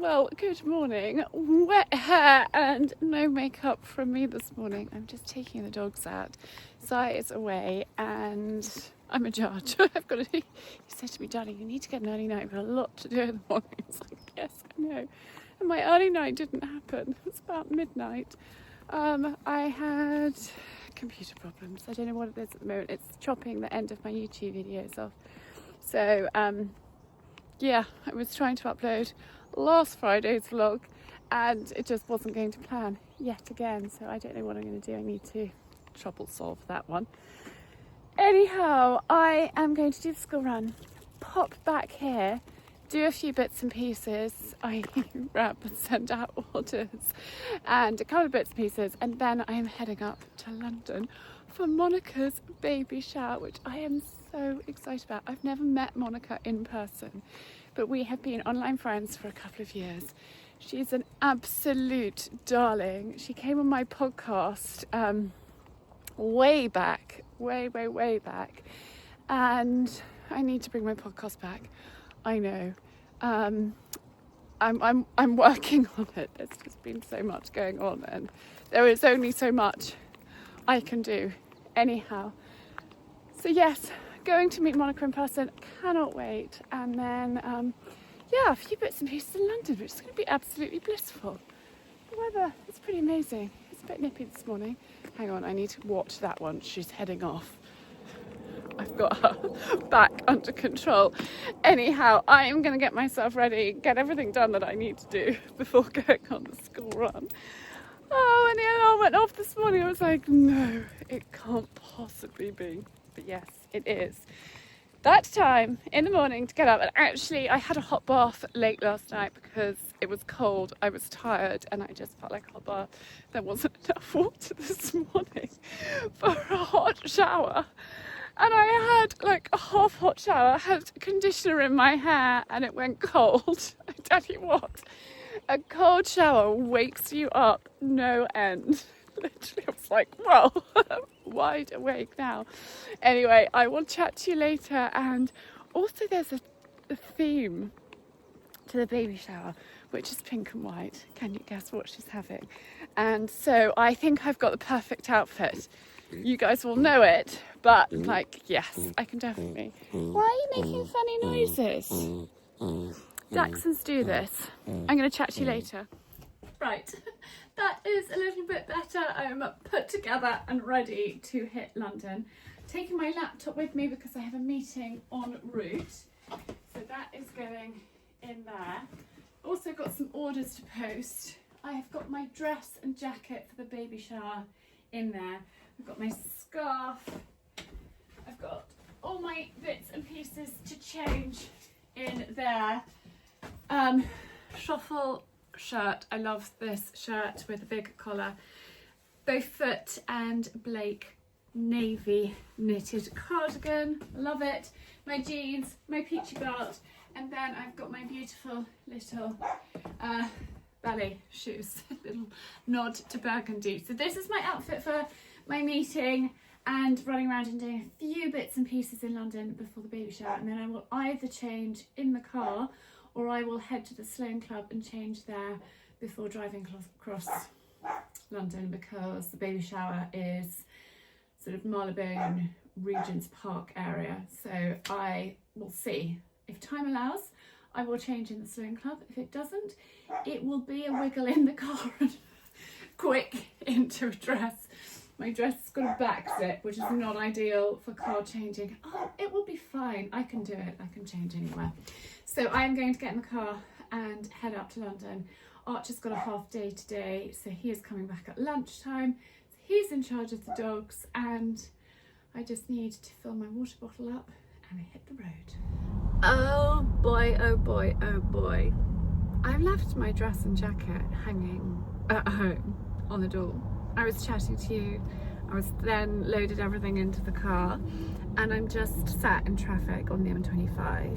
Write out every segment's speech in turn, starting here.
Well, good morning. Wet hair and no makeup from me this morning. I'm just taking the dogs out. Sai is away and I'm a judge. I've got to. He said to me, "Darling, you need to get an early night. We've got a lot to do in the morning." It's like, yes, I know. And my early night didn't happen. It's about midnight. I had computer problems. I don't know what it is at the moment. It's chopping the end of my YouTube videos off. So, yeah, I was trying to upload last Friday's vlog and it just wasn't going to plan yet again. So I don't know what I'm going to do. I need to trouble solve that one. Anyhow, I am going to do the school run, pop back here, do a few bits and pieces. I wrap and send out orders and a couple of bits and pieces, and then I am heading up to London for Monica's baby shower, which I am so excited about. I've never met Monica in person, but we have been online friends for a couple of years. She's an absolute darling. She came on my podcast way back, way back, and I need to bring my podcast back. I know. I'm working on it. There's just been so much going on, and there is only so much I can do. Anyhow, so yes, going to meet Monica in person, cannot wait. And then yeah, a few bits and pieces in London, which is going to be absolutely blissful. The weather is pretty amazing. It's a bit nippy this morning. Hang on, I need to watch that one. She's heading off. I've got her back under control. Anyhow, I am going to get myself ready, get everything done that I need to do before going on the school run. Oh, and the alarm went off this morning. I was like, no, it can't possibly be. But yes, it is. That time in the morning to get up. And actually, I had a hot bath late last night because it was cold. I was tired and I just felt like a hot bath. There wasn't enough water this morning for a hot shower. And I had like a half hot shower, had conditioner in my hair and it went cold. I tell you what, a cold shower wakes you up no end. Literally, I was like, well, wide awake now. Anyway, I will chat to you later. And also there's a theme to the baby shower, which is pink and white. Can you guess what she's having? And so I think I've got the perfect outfit. You guys will know it, but like, yes, I can definitely. Why are you making funny noises? Dachshunds do this. I'm going to chat to you later. Right, that is a little bit better. I'm put together and ready to hit London. Taking my laptop with me because I have a meeting en route. So that is going in there. Also got some orders to post. I have got my dress and jacket for the baby shower in there. I've got my scarf. I've got all my bits and pieces to change in there. Shuffle shirt. I love this shirt with a big collar. Beaufort and Blake navy knitted cardigan. Love it. My jeans, my peachy belt, and then I've got my beautiful little ballet shoes. Little nod to burgundy. So this is my outfit for my meeting and running around and doing a few bits and pieces in London before the baby shower, and then I will either change in the car or I will head to the Sloane Club and change there before driving across London, because the baby shower is sort of Marylebone, Regent's Park area. So I will see. If time allows, I will change in the Sloane Club. If it doesn't, it will be a wiggle in the car and quick into a dress. My dress has got a back zip, which is not ideal for car changing. Oh, it will be fine. I can do it. I can change anywhere. So I am going to get in the car and head up to London. Archie's got a half day today, so he is coming back at lunchtime. So he's in charge of the dogs, and I just need to fill my water bottle up and hit the road. Oh boy, oh boy, oh boy. I've left my dress and jacket hanging at home on the door. I was chatting to you, I was then loaded everything into the car, and I'm just sat in traffic on the M25,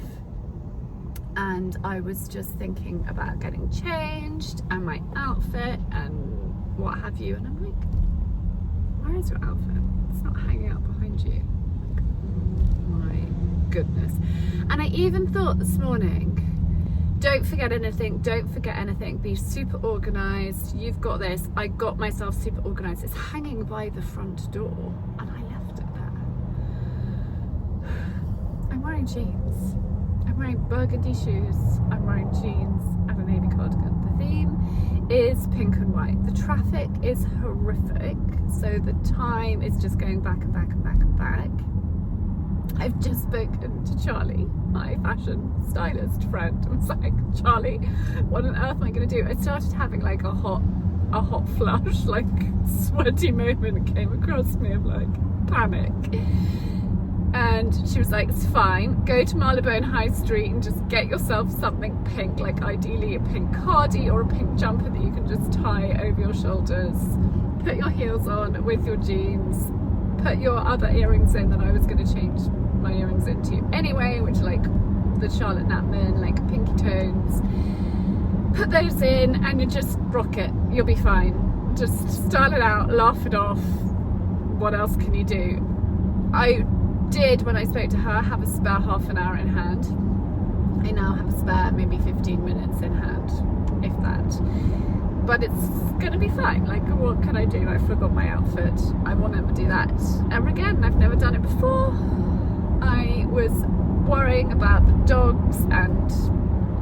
and I was just thinking about getting changed and my outfit and what have you, and I'm like, where is your outfit? It's not hanging out behind you. Like, my goodness. And I even thought this morning, don't forget anything, don't forget anything, be super organised. You've got this. I got myself super organised. It's hanging by the front door and I left it there. I'm wearing jeans, I'm wearing burgundy shoes, I'm wearing jeans and a navy cardigan. The theme is pink and white. The traffic is horrific, so the time is just going back and back and back and back. I've just spoken to Charlie, my fashion stylist friend. I was like, Charlie, what on earth am I going to do? I started having like a hot flush, like sweaty moment came across me of like panic. And she was like, it's fine, go to Marylebone High Street and just get yourself something pink, like ideally a pink cardi or a pink jumper that you can just tie over your shoulders. Put your heels on with your jeans. Put your other earrings in that I was going to change my earrings into anyway, which are like the Charlotte Knapman, like pinky tones. Put those in and you just rock it. You'll be fine. Just style it out, laugh it off. What else can you do? I did, when I spoke to her, have a spare half an hour in hand. I now have a spare maybe 15 minutes in hand, if that. But it's gonna be fine. Like, what can I do? I forgot my outfit. I will never do that ever again. I've never done it before. I was worrying about the dogs and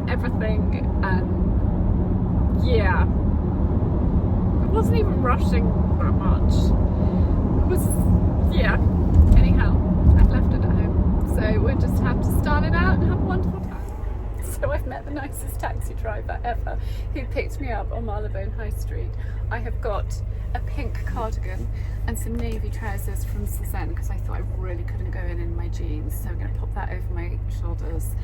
everything, and yeah, I wasn't even rushing that much. It was, yeah. Anyhow, I've left it at home, so we'll just have to start it out and have a wonderful time. So I've met the nicest taxi driver ever who picked me up on Marylebone High Street. I have got a pink cardigan and some navy trousers from Suzanne because I thought I really couldn't go in my jeans, so I'm going to pop that over my shoulders.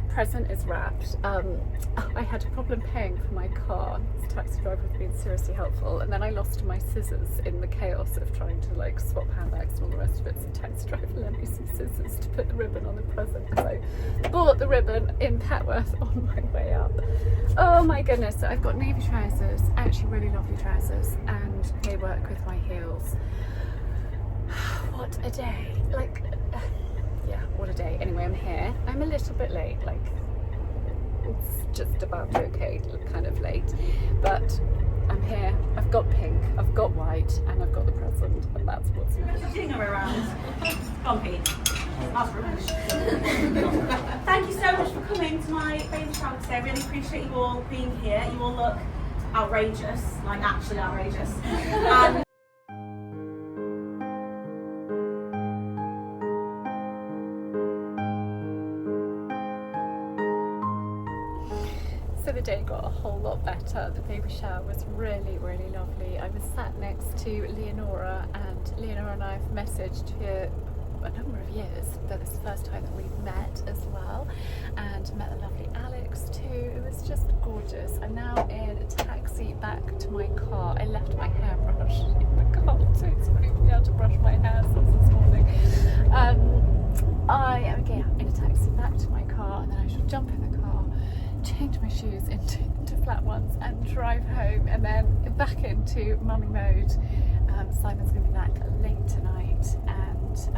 Present is wrapped. I had a problem paying for my car. This taxi driver has been seriously helpful, and then I lost my scissors in the chaos of trying to like swap handbags and all the rest of it. So the taxi driver lent me some scissors to put the ribbon on the present, because I bought the ribbon in Petworth on my way up. Oh my goodness, so I've got navy trousers, actually really lovely trousers, and they work with my heels. What a day. Like, yeah, what a day. Anyway, I'm here. I'm a little bit late, like it's just about okay, kind of late, but I'm here. I've got pink, I've got white, and I've got the present, and that's what's next. Doing her around. Go on, Pete. That's rubbish. Thank you so much for coming to my baby shower today. I really appreciate you all being here. You all look outrageous, like actually outrageous. And so the day got a whole lot better. The baby shower was really, really lovely. I was sat next to Leonora, and Leonora and I have messaged for a number of years, but it's the first time that we've met as well, and met the lovely Alex too. It was just gorgeous. I'm now in a taxi back to my car. I left my hairbrush in the car too, so I won't be able to brush my hair since this morning. I am again in a taxi back to my car, and then I shall jump in the car, change my shoes into flat ones and drive home, and then back into mummy mode. Simon's going to be back late tonight, and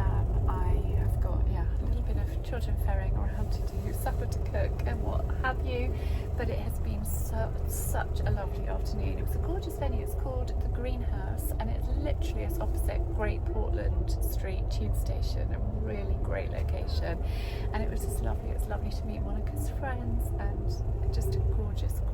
I have got a little bit of children ferrying around to do supper to cook and what have you, but it has been such a lovely afternoon. It was a gorgeous venue. It's called the Greenhouse, and it literally is opposite Great Portland Street tube station, a really great location, and it was just lovely. It was lovely to meet Monica's friends, and just a gorgeous event.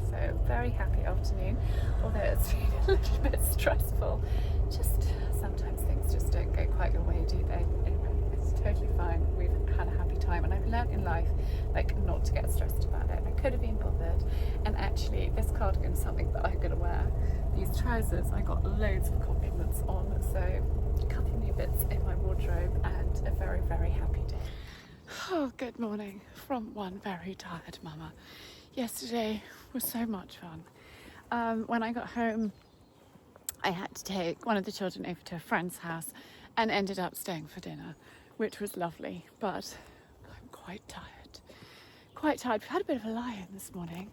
So very happy afternoon, although it's been a little bit stressful. Just sometimes things just don't go quite your way, do they? Anyway, it's totally fine. We've had a happy time, and I've learnt in life like not to get stressed about it. I could have been bothered, and actually this cardigan is something that I'm going to wear. These trousers I got loads of compliments on, so a couple of new bits in my wardrobe, and a very, very happy day. Oh, good morning from one very tired mama. Yesterday was so much fun. When I got home, I had to take one of the children over to a friend's house and ended up staying for dinner, which was lovely, but I'm quite tired. Quite tired. We've had a bit of a lie-in this morning.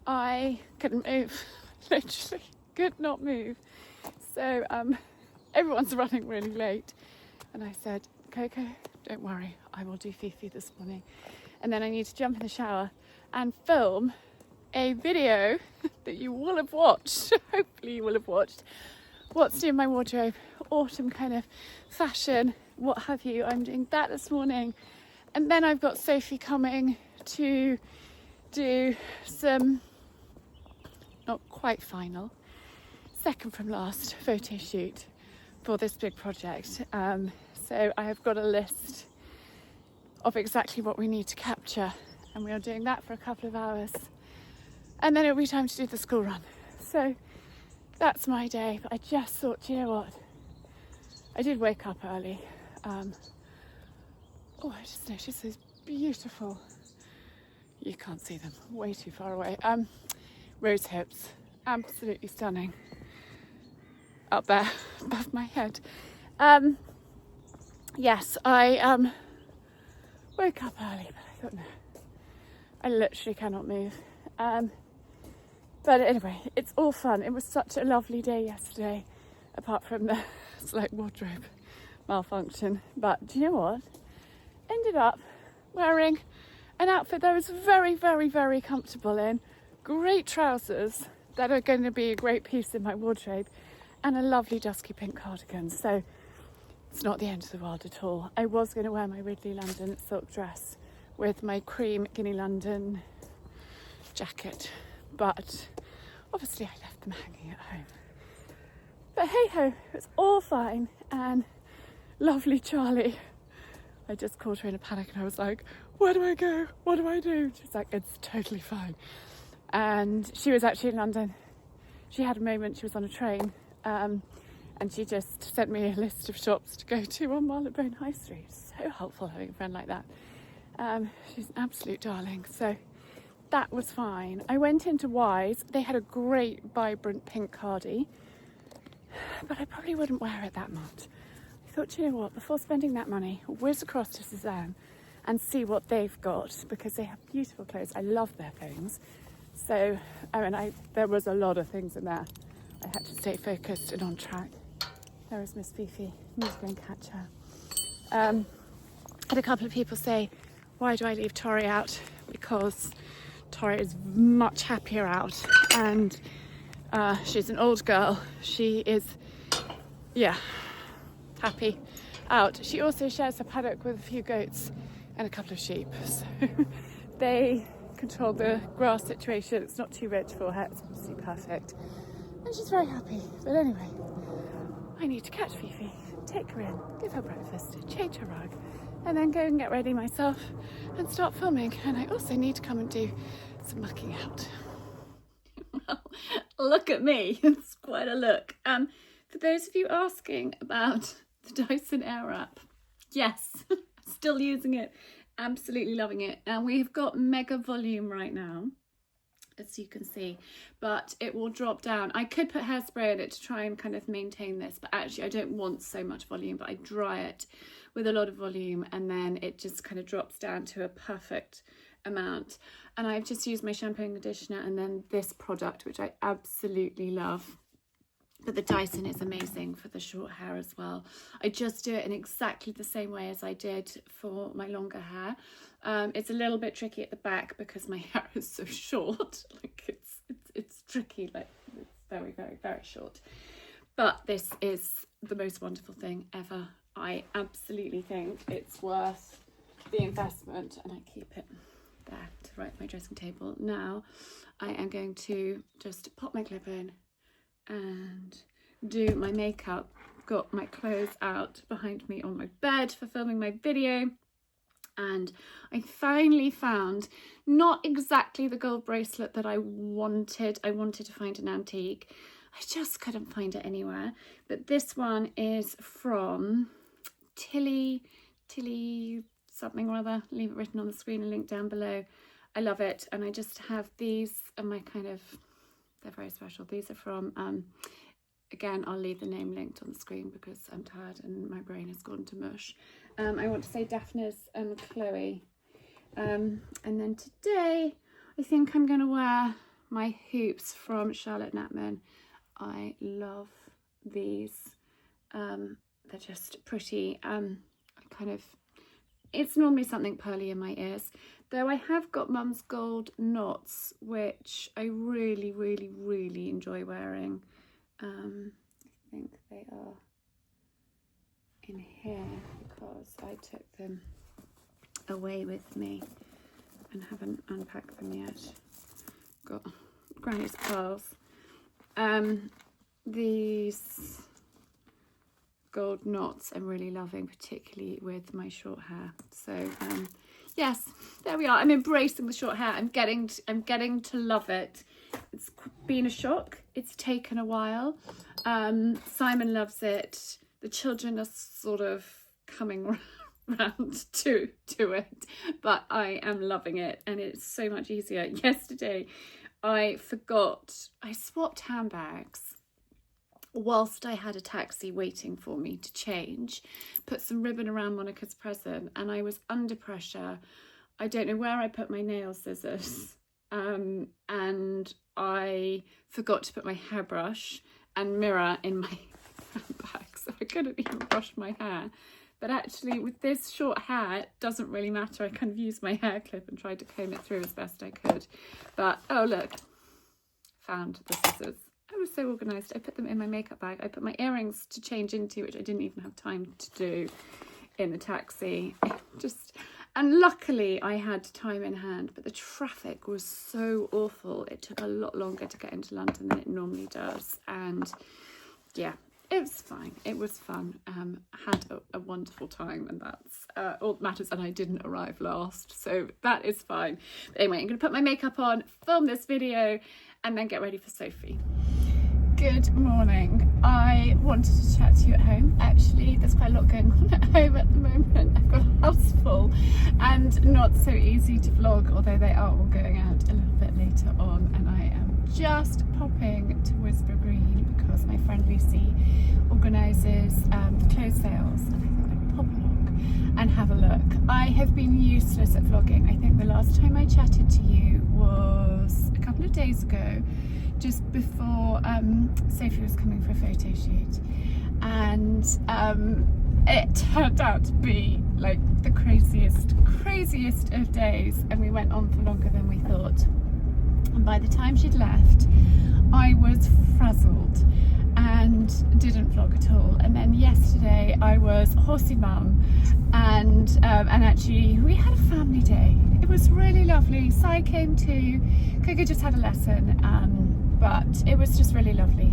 I couldn't move, literally could not move. So everyone's running really late, and I said, Coco, don't worry, I will do Fifi this morning. And then I need to jump in the shower and film a video that you will have watched. Hopefully you will have watched what's new in my wardrobe, autumn kind of fashion, what have you. I'm doing that this morning. And then I've got Sophie coming to do some, not quite final, second from last photo shoot for this big project. So I have got a list of exactly what we need to capture, and we are doing that for a couple of hours, and then it'll be time to do the school run. So that's my day. But I just thought, do you know what, I did wake up early. I just noticed those beautiful, you can't see them, way too far away, rose hips, absolutely stunning, up there above my head. Yes, I woke up early, but I thought, no, I literally cannot move. But anyway, it's all fun. It was such a lovely day yesterday, apart from the slight wardrobe malfunction. But do you know what? Ended up wearing an outfit that I was very, very, very comfortable in. Great trousers that are going to be a great piece in my wardrobe, and a lovely dusky pink cardigan. So it's not the end of the world at all. I was going to wear my Ridley London silk dress with my cream Guinea London jacket, but obviously I left them hanging at home. But hey ho, it's all fine. And lovely Charlie, I just caught her in a panic and I was like, where do I go? What do I do? She's like, it's totally fine. And she was actually in London. She had a moment, she was on a train, and she just sent me a list of shops to go to on Marylebone High Street. So helpful having a friend like that. She's an absolute darling. So that was fine. I went into Wise. They had a great vibrant pink cardi, but I probably wouldn't wear it that much. I thought, you know what, before spending that money, whiz across to Suzanne and see what they've got, because they have beautiful clothes. I love their things. So, there was a lot of things in there. I had to stay focused and on track. There was Miss Fifi. Need to go and catch her. Had a couple of people say, why do I leave Tori out? Because Tori is much happier out, and she's an old girl. She is, happy out. She also shares her paddock with a few goats and a couple of sheep. So they control the grass situation. It's not too rich for her. It's obviously perfect. And she's very happy. But anyway, I need to catch Fifi, take her in, give her breakfast, change her rug, and then go and get ready myself and start filming. And I also need to come and do some mucking out. Well, look at me. It's quite a look. For those of you asking about the Dyson Airwrap, yes, still using it, absolutely loving it. And we've got mega volume right now, as you can see, but it will drop down. I could put hairspray in it to try and kind of maintain this, but actually I don't want so much volume, but I dry it with a lot of volume and then it just kind of drops down to a perfect amount. And I've just used my shampoo and conditioner and then this product, which I absolutely love. But the Dyson is amazing for the short hair as well. I just do it in exactly the same way as I did for my longer hair. It's a little bit tricky at the back because my hair is so short. Like it's tricky, like it's very, very, very short. But this is the most wonderful thing ever. I absolutely think it's worth the investment, and I keep it there to right at my dressing table. Now I am going to just pop my clip in and do my makeup. Got my clothes out behind me on my bed for filming my video, and I finally found not exactly the gold bracelet that I wanted. I wanted to find an antique. I just couldn't find it anywhere, but this one is from Tilly something or other. Leave it written on the screen and link down below. I love it, and I just have these and my kind of, they're very special. These are from, again, I'll leave the name linked on the screen because I'm tired and my brain has gone to mush. I want to say Daphne's and Chloe. And then today, I think I'm going to wear my hoops from Charlotte Knapman. I love these. They're just pretty. It's normally something pearly in my ears. Though I have got Mum's gold knots, which I really, really, really enjoy wearing. I think they are in here because I took them away with me and haven't unpacked them yet. Got Granny's pearls. These gold knots I'm really loving, particularly with my short hair. So yes, there we are. I'm embracing the short hair. I'm getting to love it. It's been a shock. It's taken a while. Simon loves it. The children are sort of coming round to it, but I am loving it, and it's so much easier. Yesterday I swapped handbags whilst I had a taxi waiting for me to change, put some ribbon around Monica's present, and I was under pressure. I don't know where I put my nail scissors, and I forgot to put my hairbrush and mirror in my handbag, so I couldn't even brush my hair. But actually with this short hair, it doesn't really matter. I kind of used my hair clip and tried to comb it through as best I could. But oh look, found the scissors. I was so organised. I put them in my makeup bag. I put my earrings to change into, which I didn't even have time to do in the taxi. And luckily I had time in hand, but the traffic was so awful. It took a lot longer to get into London than it normally does. And yeah, it was fine. It was fun. Had a wonderful time, and that's all that matters. And I didn't arrive last, so that is fine. But anyway, I'm going to put my makeup on, film this video, and then get ready for Sophie. Good morning. I wanted to chat to you at home. Actually, there's quite a lot going on at home at the moment. I've got a house full and not so easy to vlog, although they are all going out a little bit later on, and I am just popping to Whisper Green because my friend Lucy organises the clothes sales, and I thought I'd pop along and have a look. I have been useless at vlogging. I think the last time I chatted to you was a couple of days ago, just before Sophie was coming for a photo shoot, and it turned out to be like the craziest of days, and we went on for longer than we thought. And by the time she'd left, I was frazzled and didn't vlog at all. And then yesterday I was horsey mum, and actually we had a family day. It was really lovely. Sai came too. Coco just had a lesson, but it was just really lovely.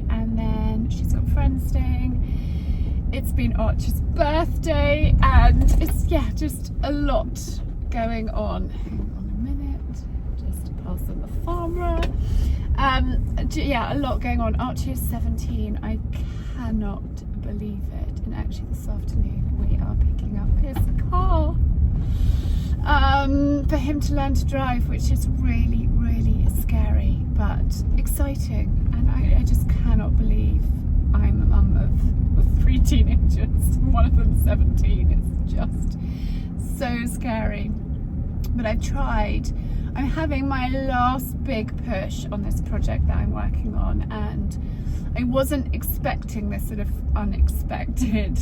And then she's got friends staying. It's been Archie's birthday, and it's just a lot going on. Hang on a minute, just pass on the camera. A lot going on. Archie is 17. I cannot believe it. And actually this afternoon we are picking up his car for him to learn to drive, which is really, really scary but exciting. And I just cannot believe I'm a mum of 3 teenagers, and one of them 17. It's just so scary. But I've tried. I'm having my last big push on this project that I'm working on, and I wasn't expecting this sort of unexpected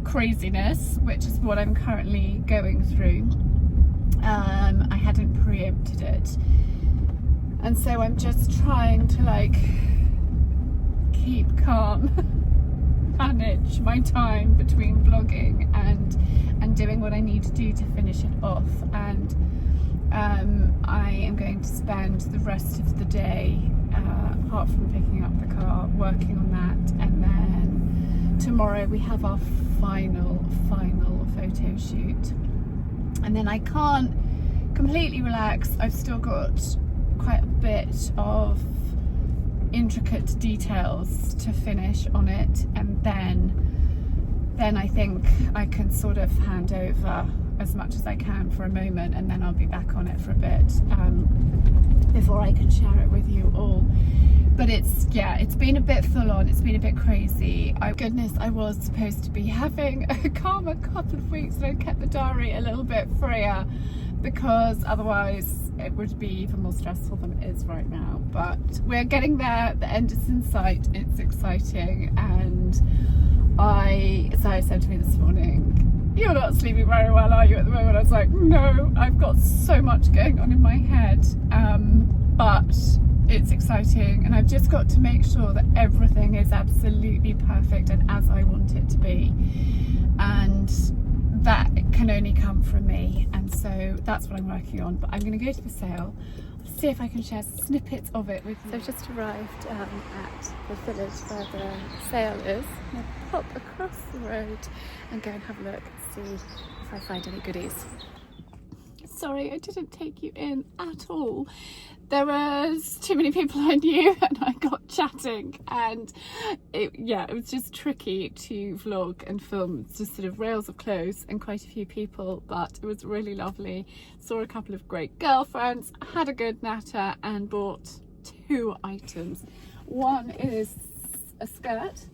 craziness, which is what I'm currently going through. I hadn't preempted it, and so I'm just trying to keep calm, manage my time between vlogging and doing what I need to do to finish it off. And I am going to spend the rest of the day, apart from picking up the car, working on that, and then tomorrow we have our final photo shoot, and then I can't completely relax. I've still got quite a bit of intricate details to finish on it, and then I think I can sort of hand over as much as I can for a moment, and then I'll be back on it for a bit before I can share it with you all. But it's been a bit full on, it's been a bit crazy. Goodness, I was supposed to be having a calmer couple of weeks, and I kept the diary a little bit freer because otherwise it would be even more stressful than it is right now. But we're getting there, the end is in sight, it's exciting. And Sai said to me this morning, you're not sleeping very well, are you, at the moment? I was like, no, I've got so much going on in my head, but it's exciting, and I've just got to make sure that everything is absolutely perfect and as I want it to be, and that can only come from me, and so that's what I'm working on. But I'm going to go to the sale, see if I can share snippets of it with you. So I've just arrived at the village where the sale is. I'm going to pop across the road and go and have a look and see if I find any goodies. Sorry, I didn't take you in at all. There was too many people I knew and I got chatting, and it was just tricky to vlog and film just sort of rails of clothes and quite a few people, but it was really lovely. Saw a couple of great girlfriends, had a good natter and bought 2 items. One is a skirt,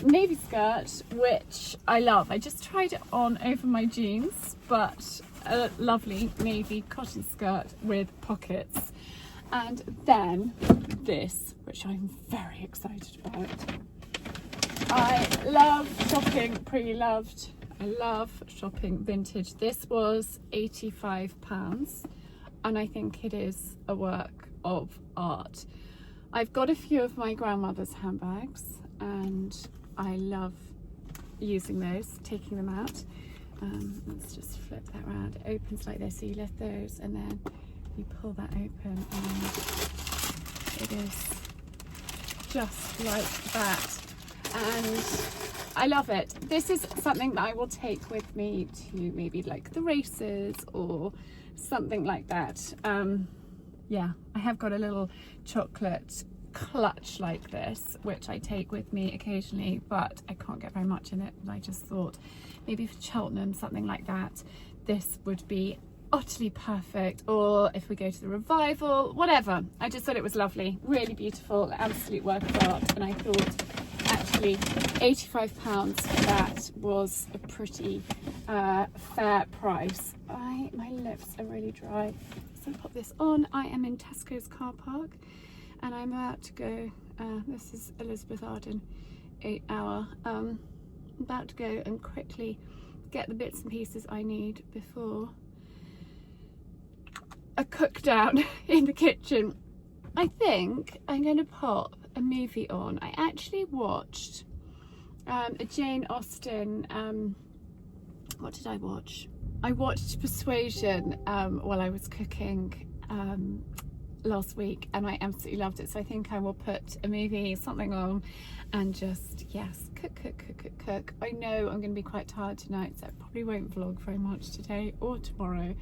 navy skirt, which I love. I just tried it on over my jeans, but a lovely navy cotton skirt with pockets. And then this, which I'm very excited about. I love shopping pre-loved. I love shopping vintage. This was £85 and I think it is a work of art. I've got a few of my grandmother's handbags and I love using those, taking them out. Let's just flip that around. It opens like this, so you lift those and then you pull that open and it is just like that, and I love it. This is something that I will take with me to maybe like the races or something like that. Yeah, I have got a little chocolate clutch like this which I take with me occasionally, but I can't get very much in it, and I just thought maybe for Cheltenham, something like that, this would be utterly perfect, or if we go to the revival, whatever. I just thought it was lovely, really beautiful, absolute work of art, and I thought actually £85 that was a pretty fair price. My lips are really dry, so I'll pop this on. I am in Tesco's car park and I'm about to go, this is Elizabeth Arden 8 hour, I'm about to go and quickly get the bits and pieces I need before a cook down in the kitchen. I think I'm going to pop a movie on. I actually watched a Jane Austen, what did I watch? I watched Persuasion while I was cooking last week, and I absolutely loved it, so I think I will put a movie, something on, and just, yes, cook. I know I'm going to be quite tired tonight, so I probably won't vlog very much today or tomorrow.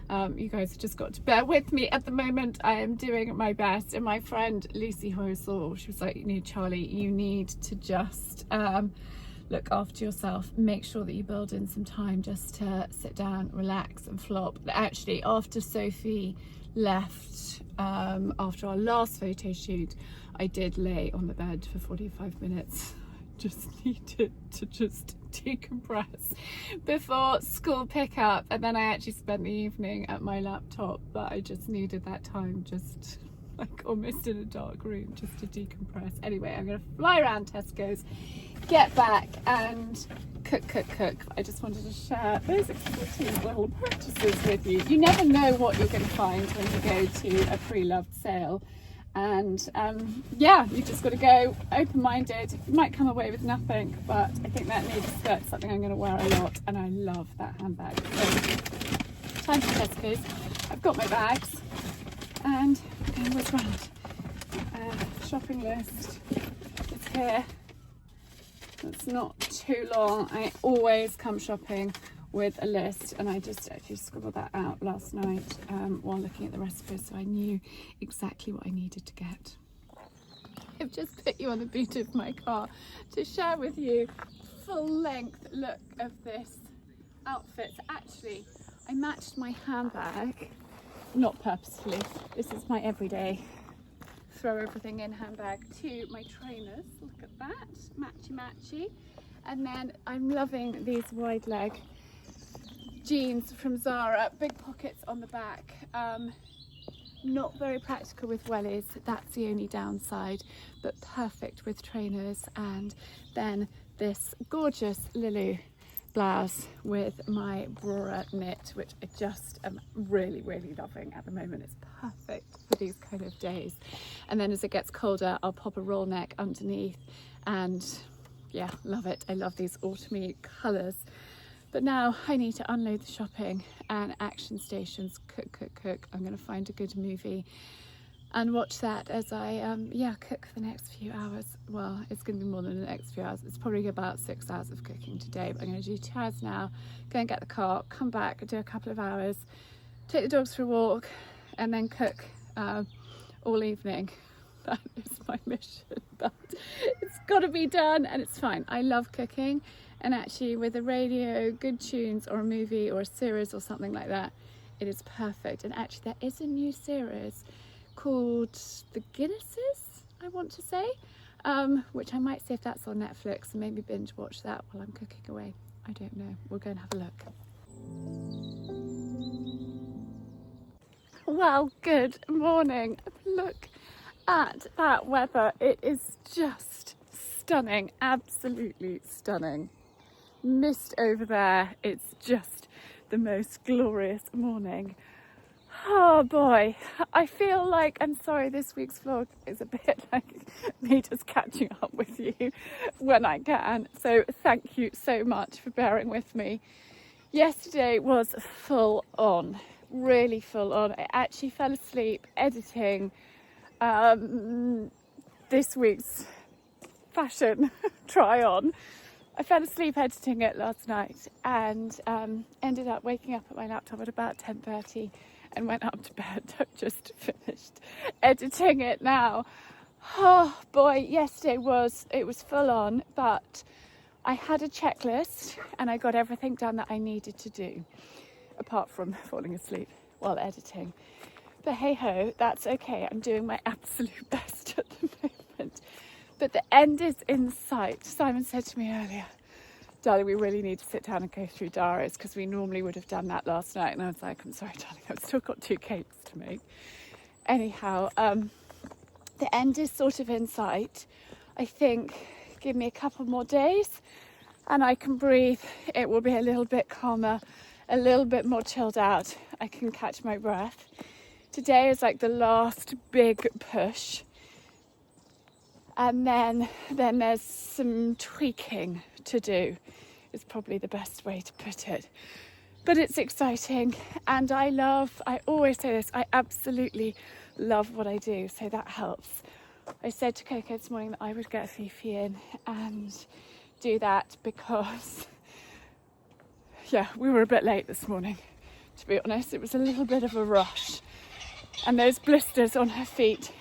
You guys have just got to bear with me at the moment. I am doing my best, and my friend Lucy Hoysall, she was like, Charlie, you need to just look after yourself, make sure that you build in some time just to sit down, relax and flop. Actually, after Sophie left, after our last photo shoot, I did lay on the bed for 45 minutes. Just needed to just decompress before school pickup, and then I actually spent the evening at my laptop, but I just needed that time, just like almost in a dark room, just to decompress. Anyway, I'm gonna fly around Tesco's, get back and cook. I just wanted to share those exciting little purchases with you. You never know what you're going to find when you go to a pre-loved sale, and yeah, you just got to go open-minded. You might come away with nothing, but I think that navy skirt's something I'm going to wear a lot, and I love that handbag. So time for Tesco's. I've got my bags and I'm going to round. Shopping list is here. It's not too long. I always come shopping with a list, and I just actually scribbled that out last night while looking at the recipes, so I knew exactly what I needed to get. I've just put you on the boot of my car to share with you full length look of this outfit. So actually, I matched my handbag, not purposefully. This is my everyday throw everything in handbag to my trainers. Look at that, matchy. And then I'm loving these wide leg jeans from Zara, big pockets on the back. Not very practical with wellies, that's the only downside, but perfect with trainers. And then this gorgeous Lulu blouse with my Brora knit, which I just am really loving at the moment. It's perfect for these kind of days. And then as it gets colder, I'll pop a roll neck underneath, and yeah, love it. I love these autumny colours. But now I need to unload the shopping and action stations, cook. I'm going to find a good movie and watch that as I cook for the next few hours. Well, it's going to be more than the next few hours. It's probably about 6 hours of cooking today, but I'm going to do 2 hours now, go and get the car, come back, do a couple of hours, take the dogs for a walk, and then cook all evening. That is my mission, but it's got to be done, and it's fine. I love cooking, and actually with a radio, good tunes, or a movie or a series or something like that, it is perfect. And actually there is a new series called The Guinnesses, I want to say, which I might see if that's on Netflix and maybe binge watch that while I'm cooking away. I don't know. We'll go and have a look. Well, good morning. Look at that weather. It is just stunning, absolutely stunning. Mist over there. It's just the most glorious morning. Oh boy, I feel like, I'm sorry, this week's vlog is a bit like me just catching up with you when I can. So thank you so much for bearing with me. Yesterday was full on, really full on. I actually fell asleep editing this week's fashion try on. I fell asleep editing it last night and ended up waking up at my laptop at about 10:30 and went up to bed. I've just finished editing it now. Oh boy, yesterday was full on, but I had a checklist and I got everything done that I needed to do, apart from falling asleep while editing. But hey ho, that's okay. I'm doing my absolute best at the moment. But the end is in sight. Simon said to me earlier, darling, we really need to sit down and go through diaries, because we normally would have done that last night. And I was like, I'm sorry, darling, I've still got 2 cakes to make. Anyhow, the end is sort of in sight. I think give me a couple more days and I can breathe. It will be a little bit calmer, a little bit more chilled out. I can catch my breath. Today is like the last big push. And then there's some tweaking to do, is probably the best way to put it. But it's exciting, and I always say this, I absolutely love what I do, so that helps. I said to Coco this morning that I would get Fifi in and do that because, yeah, we were a bit late this morning, to be honest. It was a little bit of a rush, and those blisters on her feet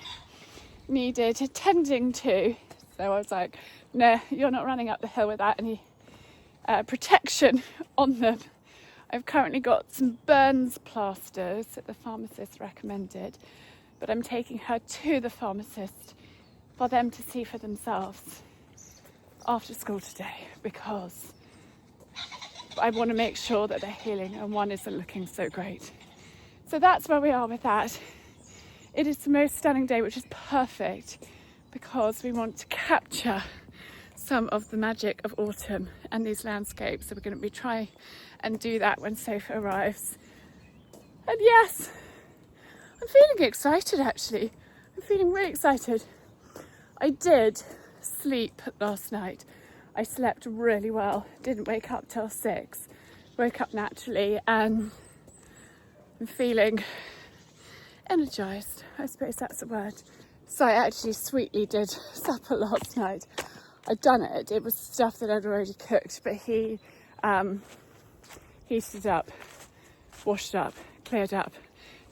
needed attending to. So I was like, no, you're not running up the hill without any protection on them. I've currently got some burns plasters that the pharmacist recommended, but I'm taking her to the pharmacist for them to see for themselves after school today, because I want to make sure that they're healing, and one isn't looking so great. So that's where we are with that. It is the most stunning day, which is perfect because we want to capture some of the magic of autumn and these landscapes. So we're going to be trying and do that when Sophie arrives. And yes, I'm feeling excited actually. I'm feeling really excited. I did sleep last night. I slept really well. Didn't wake up till 6. Woke up naturally and I'm feeling energised, I suppose that's the word. So I actually sweetly did supper last night. I'd done it. It was stuff that I'd already cooked, but he heated up, washed up, cleared up,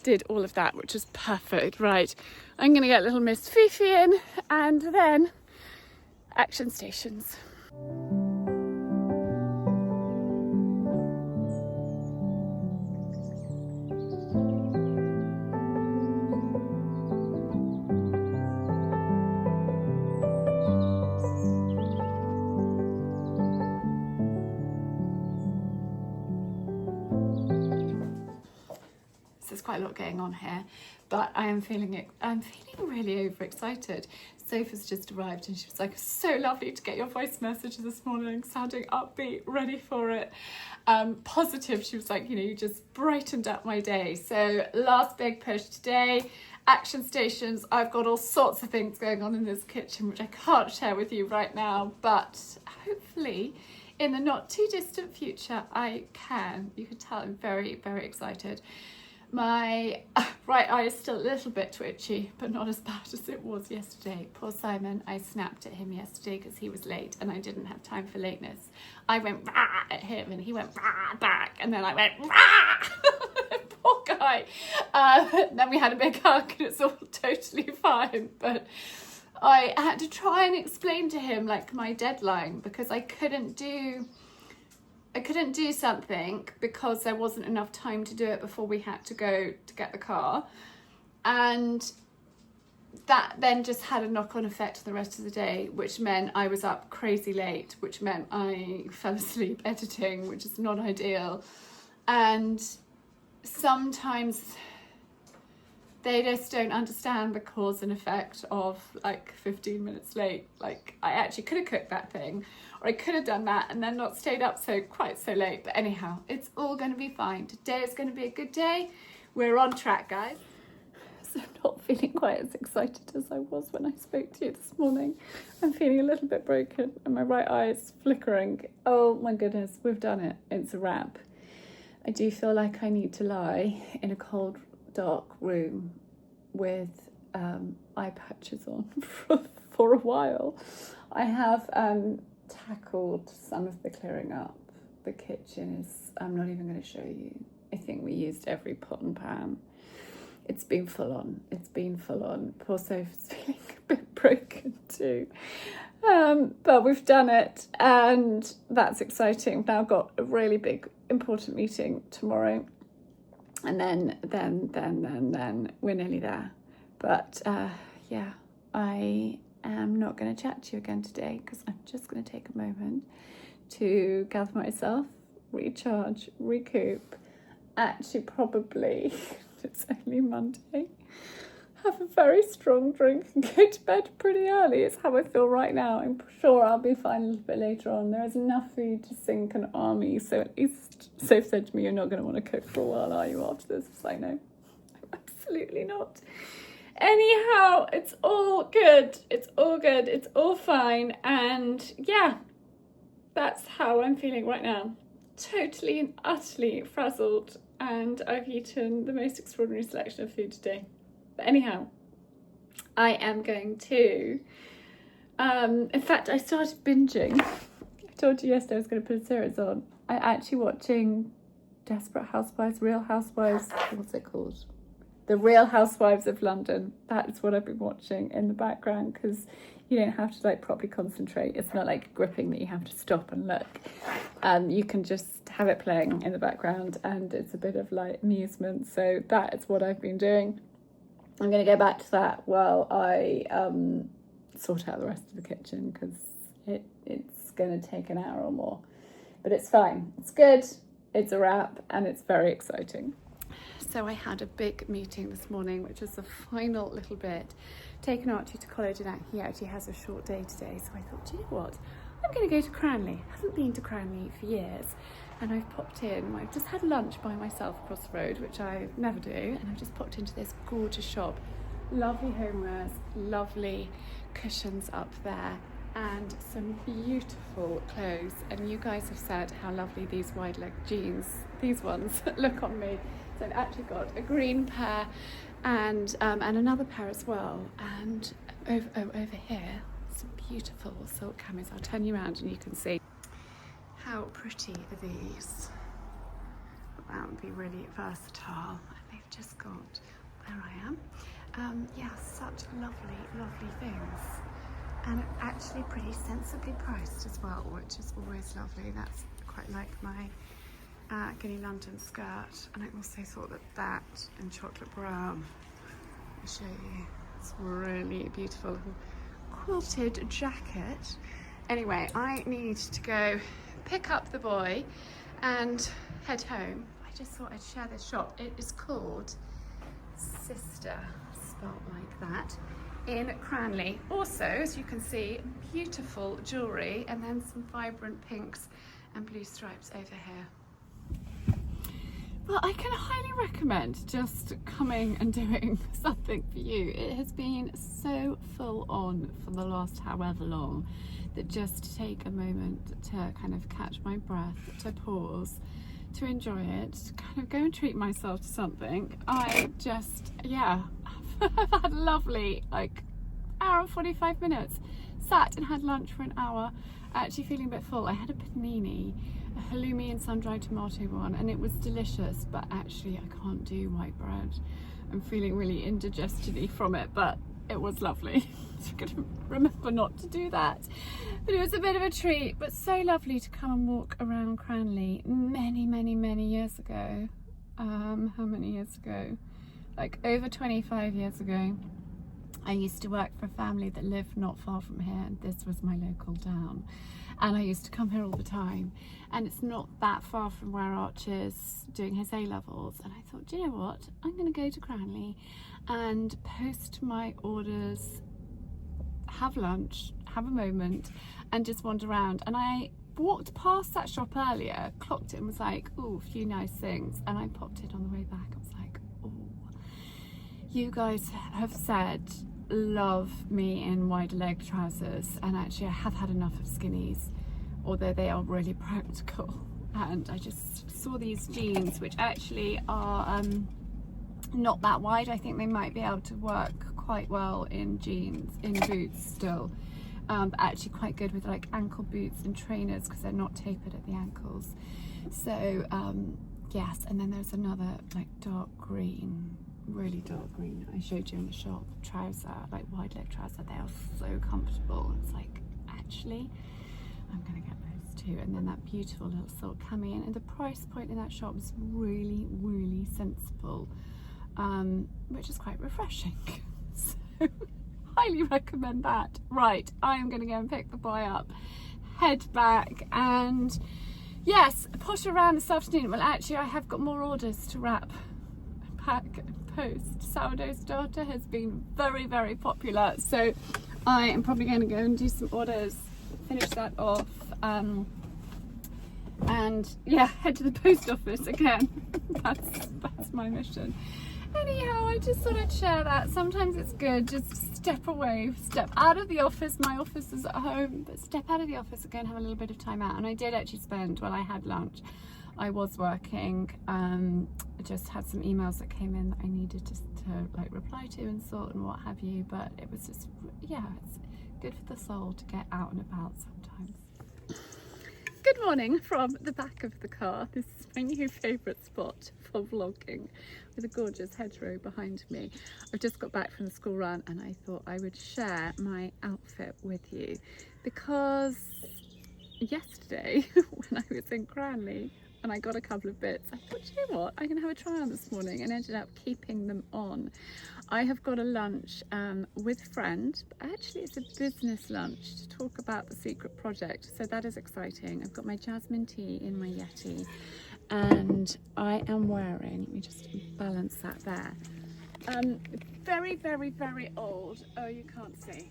did all of that, which was perfect. Right, I'm going to get little Miss Fifi in and then action stations. quite a lot going on here, but I'm feeling really overexcited. Sophie's just arrived and she was like, so lovely to get your voice message this morning, sounding upbeat, ready for it, positive. She was like, you know, you just brightened up my day. So last big push today, action stations. I've got all sorts of things going on in this kitchen, which I can't share with you right now, but hopefully in the not too distant future, I can. You can tell I'm very, very excited. My right eye is still a little bit twitchy, but not as bad as it was yesterday. Poor Simon, I snapped at him yesterday because he was late and I didn't have time for lateness. I went rah at him and he went rah back, and then I went rah. Poor guy. Then we had a big hug and it's all totally fine, but I had to try and explain to him like my deadline, because I couldn't do something because there wasn't enough time to do it before we had to go to get the car, and that then just had a knock-on effect the rest of the day, which meant I was up crazy late, which meant I fell asleep editing, which is not ideal. And sometimes they just don't understand the cause and effect of like 15 minutes late. Like, I actually could have cooked that thing, or I could have done that and then not stayed up quite so late. But anyhow, it's all going to be fine. Today is going to be a good day. We're on track, guys. So I'm not feeling quite as excited as I was when I spoke to you this morning. I'm feeling a little bit broken and my right eye is flickering. Oh my goodness, we've done it. It's a wrap. I do feel like I need to lie in a cold, dark room with eye patches on for a while. I have tackled some of the clearing up. The kitchen is, I'm not even going to show you. I think we used every pot and pan. It's been full on. It's been full on. Poor Sophie's feeling a bit broken too. But we've done it and that's exciting. We've now got a really big, important meeting tomorrow. And then we're nearly there. But yeah, I am not going to chat to you again today because I'm just going to take a moment to gather myself, recharge, recoup. Actually, probably, it's only Monday, have a very strong drink and go to bed pretty early. It's how I feel right now. I'm sure I'll be fine a little bit later on. There is enough food to sink an army. So at least Soph said to me, you're not going to want to cook for a while, are you, after this? I was like, no, absolutely not. Anyhow, it's all good. It's all good. It's all fine. And yeah, that's how I'm feeling right now. Totally and utterly frazzled. And I've eaten the most extraordinary selection of food today. But anyhow, I am going to, in fact, I started binging. I told you yesterday I was going to put a series on. I'm actually watching Desperate Housewives, Real Housewives, what's it called? The Real Housewives of London. That is what I've been watching in the background because you don't have to like properly concentrate. It's not like gripping that you have to stop and look. You can just have it playing in the background and it's a bit of like amusement. So that is what I've been doing. I'm going to go back to that while I sort out the rest of the kitchen because it's going to take an hour or more. But it's fine. It's good. It's a wrap and it's very exciting. So I had a big meeting this morning, which was the final little bit. Taken Archie to college and he actually has a short day today. So I thought, do you know what? I'm going to go to Cranley. I haven't been to Cranley for years. And I've popped in. I've just had lunch by myself across the road, which I never do. And I've just popped into this gorgeous shop. Lovely homewares, lovely cushions up there. And some beautiful clothes. And you guys have said how lovely these wide leg jeans, these ones, look on me. So I've actually got a green pair and another pair as well. And over here, some beautiful silk camis. I'll turn you around and you can see. How pretty are these? That would be really versatile. And they've just got, there I am. Yeah, such lovely, lovely things. And actually pretty sensibly priced as well, which is always lovely. That's quite like my Guinea London skirt. And I also thought that and chocolate brown, I'll show you, it's really beautiful quilted jacket. Anyway, I need to go pick up the boy and head home. I just thought I'd share this shop. It is called sister spot like that in Cranley. Also, as you can see, beautiful jewellery and then some vibrant pinks and blue stripes over here. Well, I can highly recommend just coming and doing something for you. It has been so full on for the last however long that just to take a moment to kind of catch my breath, to pause, to enjoy it, to kind of go and treat myself to something. I just, yeah, I've had a lovely like hour and 45 minutes, sat and had lunch for an hour, actually feeling a bit full. I had a panini, a halloumi and sun-dried tomato one, and it was delicious, but actually I can't do white bread. I'm feeling really indigestion-y from it, but it was lovely. So I'm gonna remember not to do that. But it was a bit of a treat, but so lovely to come and walk around Cranley many years ago. How many years ago? Like over 25 years ago. I used to work for a family that lived not far from here, and this was my local town. And I used to come here all the time, and it's not that far from where Archie is doing his A-levels. And I thought, do you know what? I'm going to go to Cranley and post my orders, have lunch, have a moment, and just wander around. And I walked past that shop earlier, clocked it and was like, oh, a few nice things. And I popped it on the way back. I was like, oh, you guys have said love me in wider leg trousers, and actually I have had enough of skinnies, although they are really practical. And I just saw these jeans, which actually are not that wide. I think they might be able to work quite well in jeans, in boots still, but actually quite good with like ankle boots and trainers because they're not tapered at the ankles. So yes, and then there's another like dark green, really dark green I showed you in the shop, trouser, like wide leg trouser. They are so comfortable. It's like, actually I'm gonna get those too. And then that beautiful little silk cami, and the price point in that shop is really sensible, which is quite refreshing. So highly recommend that. Right, I am gonna go and pick the boy up, head back, and yes, push around this afternoon. Well, actually I have got more orders to wrap, pack and post. Sourdough starter has been very popular, so I am probably going to go and do some orders, finish that off, and yeah, head to the post office again. that's my mission. Anyhow, I just thought I'd share that. Sometimes it's good just step away, step out of the office. My office is at home, but step out of the office and go and have a little bit of time out. And I did actually spend, while I had lunch, I was working, I just had some emails that came in that I needed to like reply to and sort and what have you, but it was just, yeah, it's good for the soul to get out and about sometimes. Good morning from the back of the car. This is my new favourite spot for vlogging, with a gorgeous hedgerow behind me. I've just got back from the school run and I thought I would share my outfit with you, because yesterday when I was in Cranley and I got a couple of bits, I thought, you know what, I'm gonna have a try on this morning, and ended up keeping them on. I have got a lunch with a friend, but actually it's a business lunch to talk about the secret project, so that is exciting. I've got my jasmine tea in my Yeti, and I am wearing, let me just balance that there, very old, oh you can't see,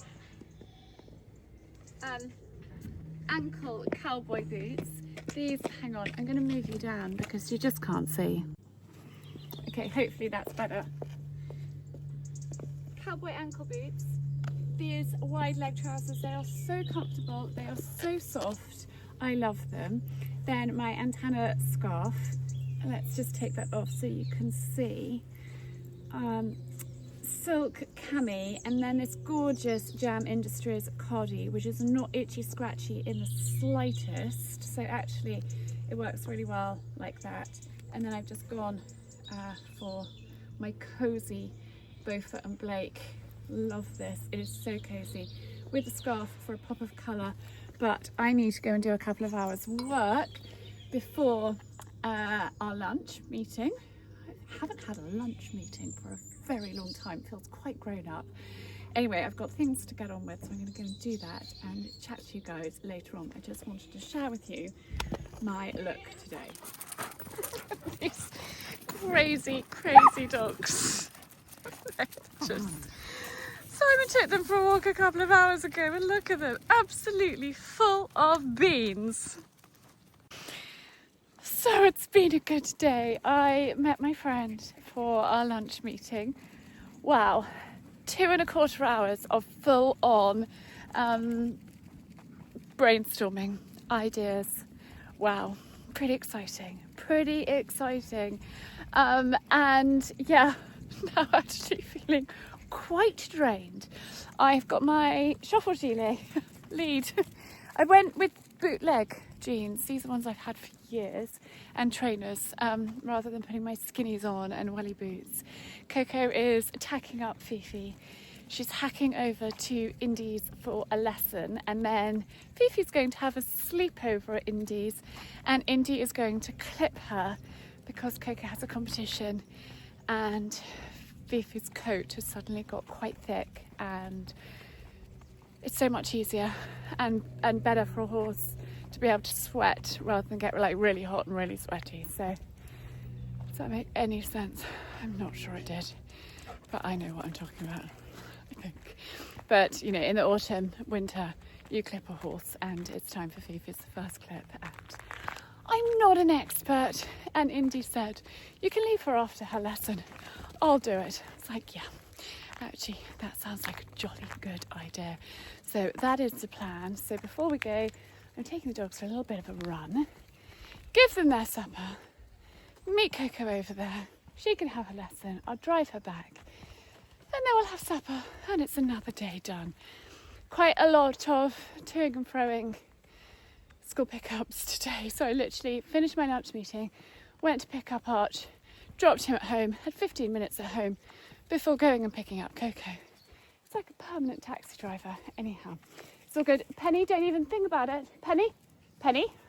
ankle cowboy boots. These, hang on, I'm going to move you down because you just can't see. Okay, hopefully that's better. Cowboy ankle boots. These wide leg trousers, they are so comfortable, they are so soft, I love them. Then my antenna scarf, let's just take that off so you can see. Silk cami, and then this gorgeous Jam Industries cardi, which is not itchy scratchy in the slightest, so actually it works really well like that. And then I've just gone for my cozy Beaufort and Blake. Love this, it is so cozy, with the scarf for a pop of colour. But I need to go and do a couple of hours work before our lunch meeting. I haven't had a lunch meeting for a very long time, feels quite grown up. Anyway, I've got things to get on with, so I'm going to go and do that and chat to you guys later on. I just wanted to share with you my look today. These crazy dogs. Simon took them for a walk a couple of hours ago and look at them, absolutely full of beans. So it's been a good day. I met my friend for our lunch meeting. Wow, 2.25 hours of full on brainstorming ideas. Wow, pretty exciting. And yeah, now actually feeling quite drained. I've got my shuffle gilet lead. I went with bootleg jeans. These are ones I've had for years, and trainers, rather than putting my skinnies on and welly boots. Coco is tacking up Fifi. She's hacking over to Indies for a lesson, and then Fifi's going to have a sleepover at Indies, and Indy is going to clip her because Coco has a competition, and Fifi's coat has suddenly got quite thick, and it's so much easier and better for a horse to be able to sweat rather than get like really hot and really sweaty. So does that make any sense? I'm not sure it did, but I know what I'm talking about, I think. But you know, in the autumn, winter, you clip a horse, and it's time for Fifi's first clip. And I'm not an expert, and Indy said, you can leave her after her lesson. I'll do it. It's like, yeah, actually, that sounds like a jolly good idea. So that is the plan. So before we go, I'm taking the dogs for a little bit of a run, give them their supper, meet Coco over there. She can have her lesson. I'll drive her back, and then we'll have supper, and it's another day done. Quite a lot of toing and froing school pickups today. So I literally finished my lunch meeting, went to pick up Arch, dropped him at home, had 15 minutes at home before going and picking up Coco. It's like a permanent taxi driver. Anyhow, it's all good. Penny, don't even think about it. Penny,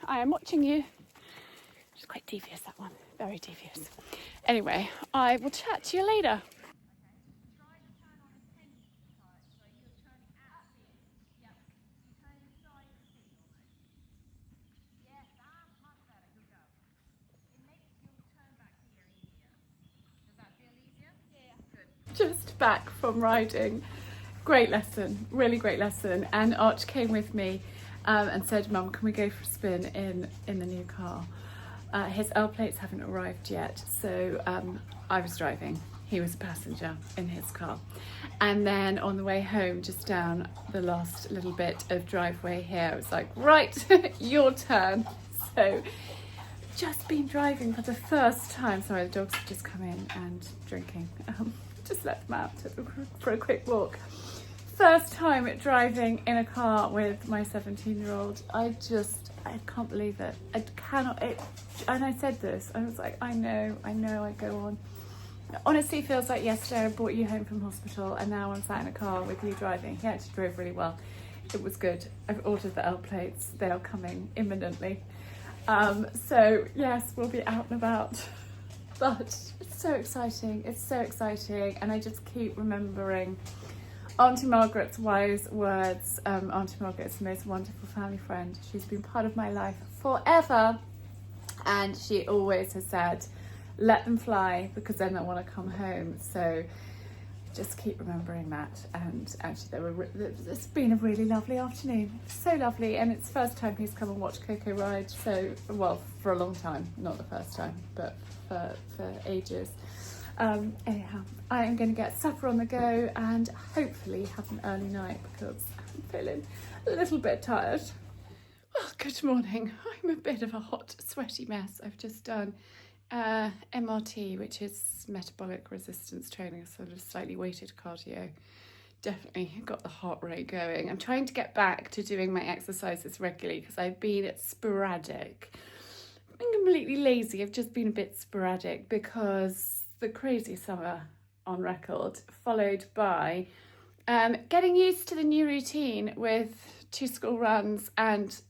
I am watching you. She's quite devious, that one. Very devious. Anyway, I will chat to you later. Just back from riding. Great lesson, really great lesson. And Arch came with me and said, Mum, can we go for a spin in the new car? His L plates haven't arrived yet, so I was driving. He was a passenger in his car. And then on the way home, just down the last little bit of driveway here, I was like, right, your turn. So just been driving for the first time. Sorry, the dogs have just come in and drinking. Just let them out for a quick walk. First time driving in a car with my 17-year-old. I can't believe it. I cannot. And I said this. I was like, I know. I go on. It honestly feels like yesterday I brought you home from hospital, and now I'm sat in a car with you driving. He actually drove really well. It was good. I've ordered the L plates. They are coming imminently. So yes, we'll be out and about. But it's so exciting. And I just keep remembering Auntie Margaret's wise words. Auntie Margaret's the most wonderful family friend. She's been part of my life forever. And she always has said, let them fly because then they'll want to come home. So just keep remembering that. And actually it's been a really lovely afternoon. So lovely. And it's the first time he's come and watched Coco ride. So, well, for a long time. Not the first time, but for ages. Anyhow, I am going to get supper on the go and hopefully have an early night because I'm feeling a little bit tired. Well, good morning. I'm a bit of a hot, sweaty mess. I've just done MRT, which is metabolic resistance training, sort of slightly weighted cardio. Definitely got the heart rate going. I'm trying to get back to doing my exercises regularly because I've been sporadic. I'm completely lazy. I've just been a bit sporadic because the crazy summer on record, followed by getting used to the new routine with 2 school runs, and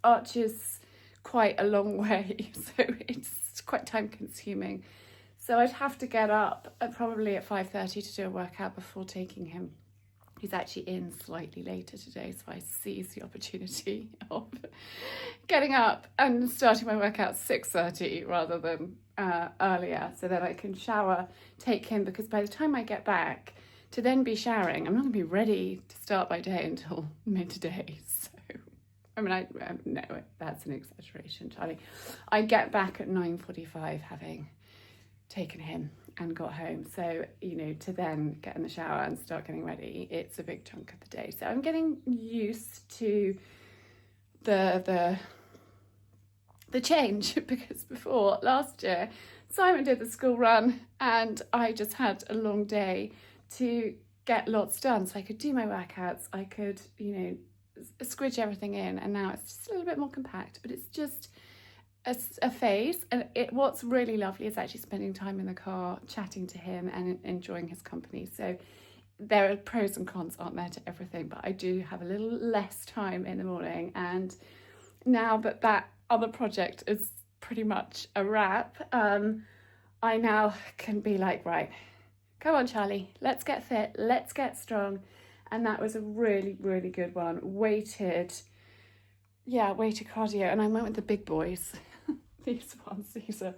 Archie's quite a long way, so it's quite time consuming. So I'd have to get up probably at 5:30 to do a workout before taking him He's actually in slightly later today, so I seize the opportunity of getting up and starting my workout 6:30 rather than earlier, so that I can shower, take him, because by the time I get back to then be showering, I'm not going to be ready to start my day until midday. So, I mean, no, that's an exaggeration, Charlie. I get back at 9:45 having taken him and got home, so to then get in the shower and start getting ready, it's a big chunk of the day. So I'm getting used to the change, because before, last year, Simon did the school run and I just had a long day to get lots done, so I could do my workouts, I could squidge everything in, and now it's just a little bit more compact, but it's just a phase. And what's really lovely is actually spending time in the car, chatting to him and enjoying his company. So there are pros and cons, aren't there, to everything, but I do have a little less time in the morning. And now that other project is pretty much a wrap, I now can be like, right, come on Charlie, let's get fit, let's get strong. And that was a really, really good one. Weighted cardio, and I went with the big boys. These are,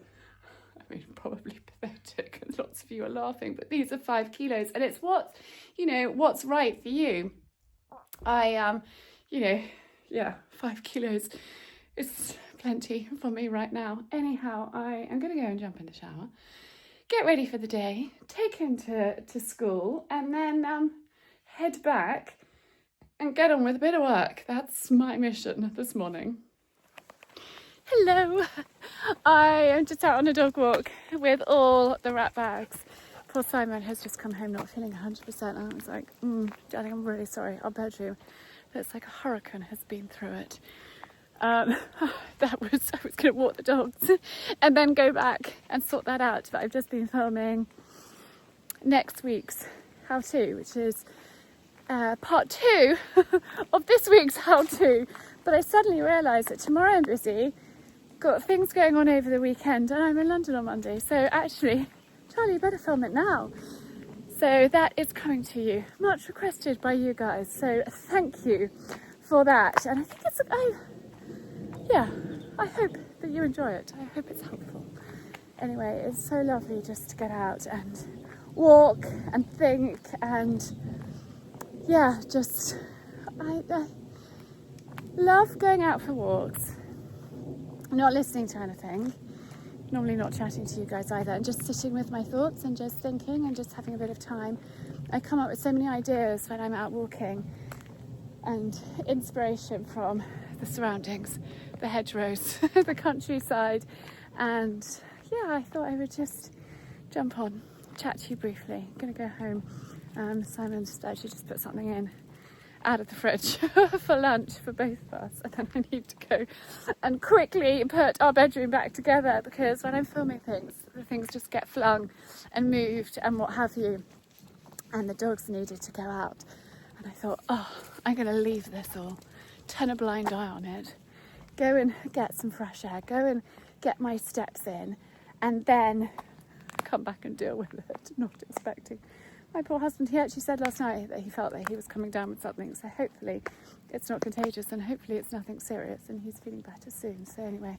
probably pathetic, and lots of you are laughing, but these are 5 kilos, and it's what's right for you. 5 kilos is plenty for me right now. Anyhow, I am going to go and jump in the shower, get ready for the day, take him to school, and then head back and get on with a bit of work. That's my mission this morning. Hello, I am just out on a dog walk with all the wrap bags. Poor Simon has just come home not feeling 100%, and I was like, darling, I'm really sorry. Our bedroom, it's like a hurricane has been through it. I was going to walk the dogs and then go back and sort that out, but I've just been filming next week's how-to, which is part 2 of this week's how-to. But I suddenly realised that tomorrow I'm busy, got things going on over the weekend, and I'm in London on Monday. So actually, Charlie, you better film it now. So that is coming to you, much requested by you guys. So thank you for that. And I think I hope that you enjoy it. I hope it's helpful. Anyway, it's so lovely just to get out and walk and think, and I love going out for walks, not listening to anything, normally not chatting to you guys either, and just sitting with my thoughts and just thinking and just having a bit of time. I come up with so many ideas when I'm out walking, and inspiration from the surroundings, the hedgerows, the countryside, and I thought I would just jump on, chat to you briefly. I'm gonna go home. Simon actually just put something in out of the fridge for lunch for both of us, and then I need to go and quickly put our bedroom back together, because when I'm filming things, the things just get flung and moved and what have you, and the dogs needed to go out, and I thought, I'm going to leave this all, turn a blind eye on it, go and get some fresh air, go and get my steps in, and then come back and deal with it. Not expecting my poor husband. He actually said last night that he felt that he was coming down with something, so hopefully it's not contagious and hopefully it's nothing serious and he's feeling better soon. So anyway,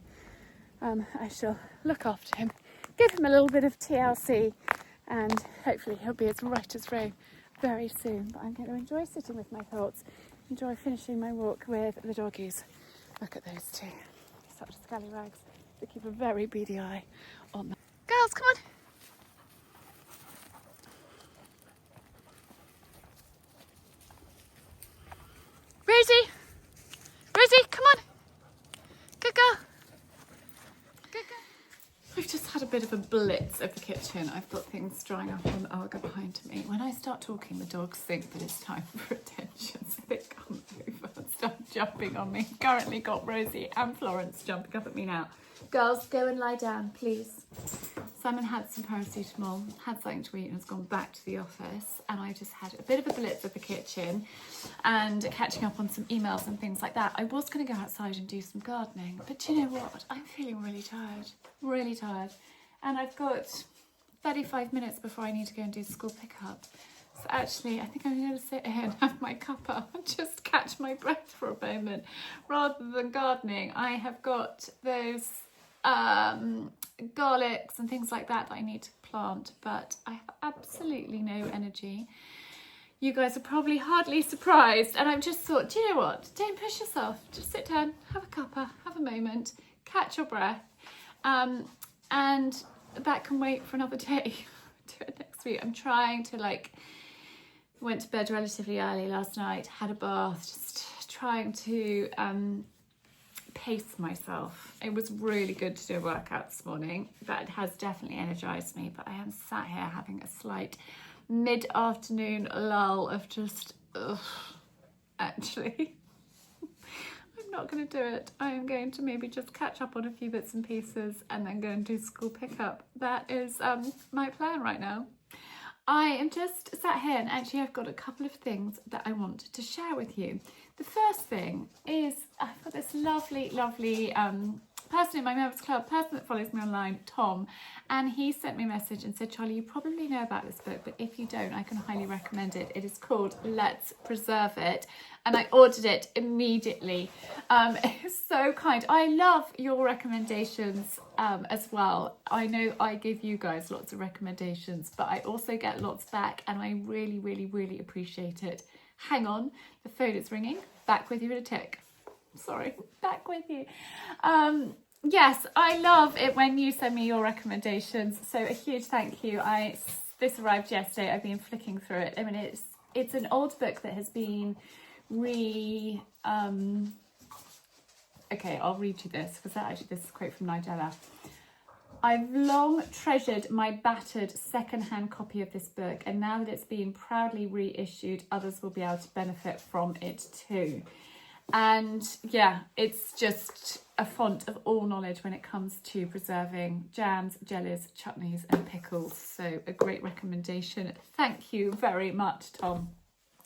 I shall look after him, give him a little bit of TLC, and hopefully he'll be as right as rain very soon. But I'm going to enjoy sitting with my thoughts, enjoy finishing my walk with the doggies. Look at those two, such scallywags. They keep a very beady eye on them. Girls, come on. Rosie, come on. Good girl. Good girl. We've just had a bit of a blitz of the kitchen. I've got things drying up on the Arga behind me. When I start talking, the dogs think that it's time for attention, so they come over and start jumping on me. Currently got Rosie and Florence jumping up at me now. Girls, go and lie down, please. Simon had some paracetamol, had something to eat, and has gone back to the office. And I just had a bit of a blitz of the kitchen and catching up on some emails and things like that. I was going to go outside and do some gardening, but do you know what? I'm feeling really tired. And I've got 35 minutes before I need to go and do school pickup. So actually, I think I'm going to sit here and have my cuppa and just catch my breath for a moment rather than gardening. I have got those garlics and things like that I need to plant, but I have absolutely no energy. You guys are probably hardly surprised, and I've just thought, do you know what? Don't push yourself. Just sit down, have a cuppa, have a moment, catch your breath, and that can wait for another day. Do it next week. I'm trying to went to bed relatively early last night, had a bath, just trying to pace myself. It was really good to do a workout this morning. That has definitely energized me, but I am sat here having a slight mid-afternoon lull of just, actually, I'm not going to do it. I am going to maybe just catch up on a few bits and pieces and then go and do school pickup. That is my plan right now. I am just sat here and actually I've got a couple of things that I want to share with you. The first thing is I've got this lovely person in my members club, person that follows me online, Tom, and he sent me a message and said, Charlie, you probably know about this book, but if you don't, I can highly recommend it. It is called Let's Preserve It, and I ordered it immediately. It's so kind. I love your recommendations as well. I know I give you guys lots of recommendations, but I also get lots back, and I really appreciate it. Hang on, the phone is ringing. Back with you in a tick. Sorry, back with you. Yes, I love it when you send me your recommendations, so a huge thank you. This arrived yesterday. I've been flicking through it. I mean, it's an old book that has been okay, I'll read you this because this is a quote from Nigella. I've long treasured my battered second-hand copy of this book, and now that it's being proudly reissued, others will be able to benefit from it too. And yeah, it's just a font of all knowledge when it comes to preserving jams, jellies, chutneys and pickles. So a great recommendation. Thank you very much, Tom.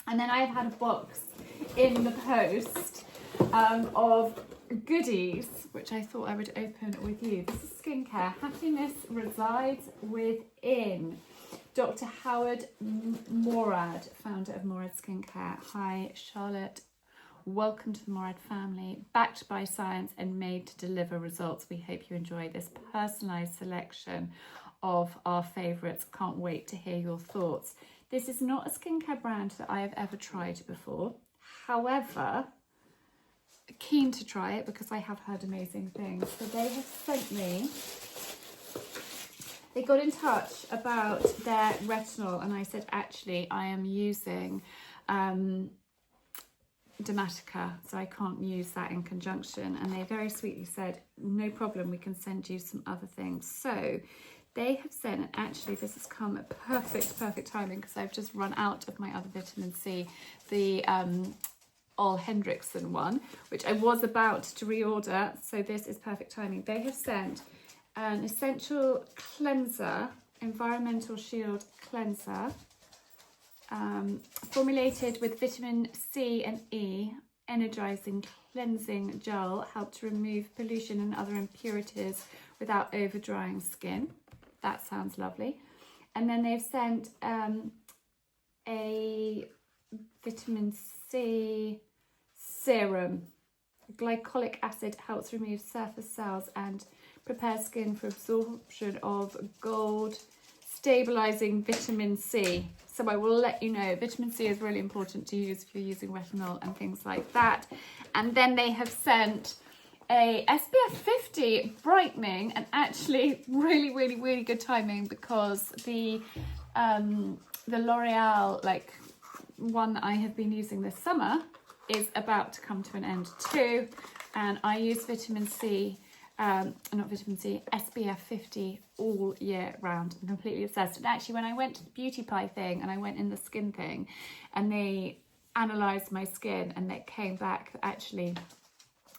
And then I've had a box in the post of goodies, which I thought I would open with you. This is skincare. Happiness resides within. Dr. Howard Morad, founder of Morad Skincare. Hi, Charlotte. Welcome to the Morad family, backed by science and made to deliver results. We hope you enjoy this personalised selection of our favourites. Can't wait to hear your thoughts. This is not a skincare brand that I have ever tried before. However, keen to try it because I have heard amazing things. So they have sent me, they got in touch about their retinol, and I said, actually, I am using Dermatica, so I can't use that in conjunction. And they very sweetly said, no problem, we can send you some other things. So they have sent, and actually this has come at perfect timing because I've just run out of my other vitamin C, the Ole Hendrickson one, which I was about to reorder, so this is perfect timing. They have sent an essential cleanser, environmental shield cleanser, formulated with vitamin C and E, energizing cleansing gel, help to remove pollution and other impurities without over drying skin. That sounds lovely. And then they've sent a vitamin C serum. Glycolic acid helps remove surface cells and prepares skin for absorption of gold stabilizing vitamin C. So I will let you know, vitamin C is really important to use if you're using retinol and things like that. And then they have sent a SPF 50 brightening, and actually really good timing because the L'Oreal one that I have been using this summer is about to come to an end too, and I use vitamin C, SPF 50 all year round. I'm completely obsessed. And actually when I went to the Beauty Pie thing and I went in the skin thing and they analysed my skin and it came back that actually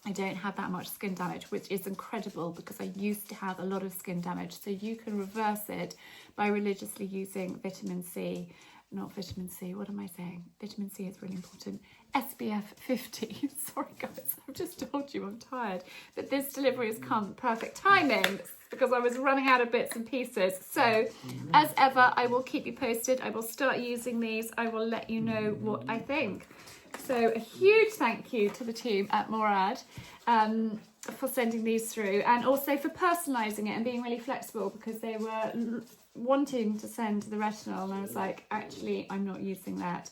I don't have that much skin damage, which is incredible because I used to have a lot of skin damage. So you can reverse it by religiously using vitamin C. Not vitamin C, what am I saying? Vitamin C is really important. SPF 50. Sorry guys, I've just told you I'm tired. But this delivery has come perfect timing. because I was running out of bits and pieces. So as ever, I will keep you posted. I will start using these. I will let you know what I think. So a huge thank you to the team at I'd for sending these through, and also for personalising it and being really flexible, because they were wanting to send the retinol and I was like, actually, I'm not using that.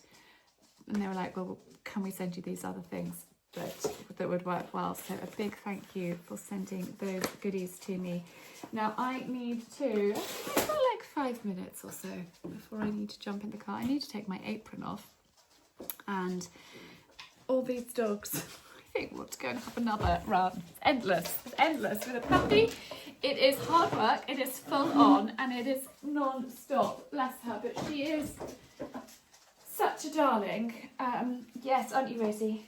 And they were like, well, can we send you these other things that would work well? So a big thank you for sending those goodies to me. Now I need to, I've got like 5 minutes or so before I need to jump in the car. I need to take my apron off, and all these dogs, I think, want to go and have another run. It's endless with a puppy. It is hard work, it is full on, and it is non-stop, bless her, but she is such a darling. Yes, aren't you, Rosie?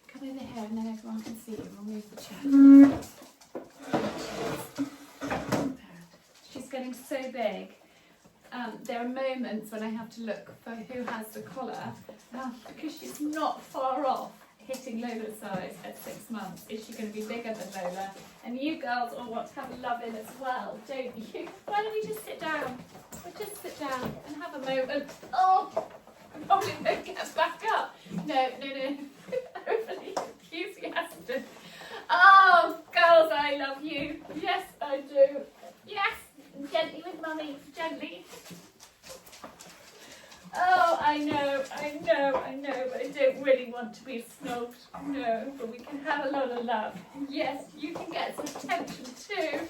Come over here and then everyone can see you. We'll move the chair. She's getting so big. There are moments when I have to look for who has the collar, because she's not far off hitting Lola's size at 6 months. Is she going to be bigger than Lola? And you girls all want to have a love-in as well, don't you? Why don't we just sit down? We'll just sit down and have a moment. Oh, I probably won't get back up. No. Overly enthusiastic. Oh, girls, I love you. Yes, I do. Yes, gently with mummy, gently. Oh, I know, but I don't really want to be snubbed. No, but we can have a lot of love. Yes, you can get some attention too.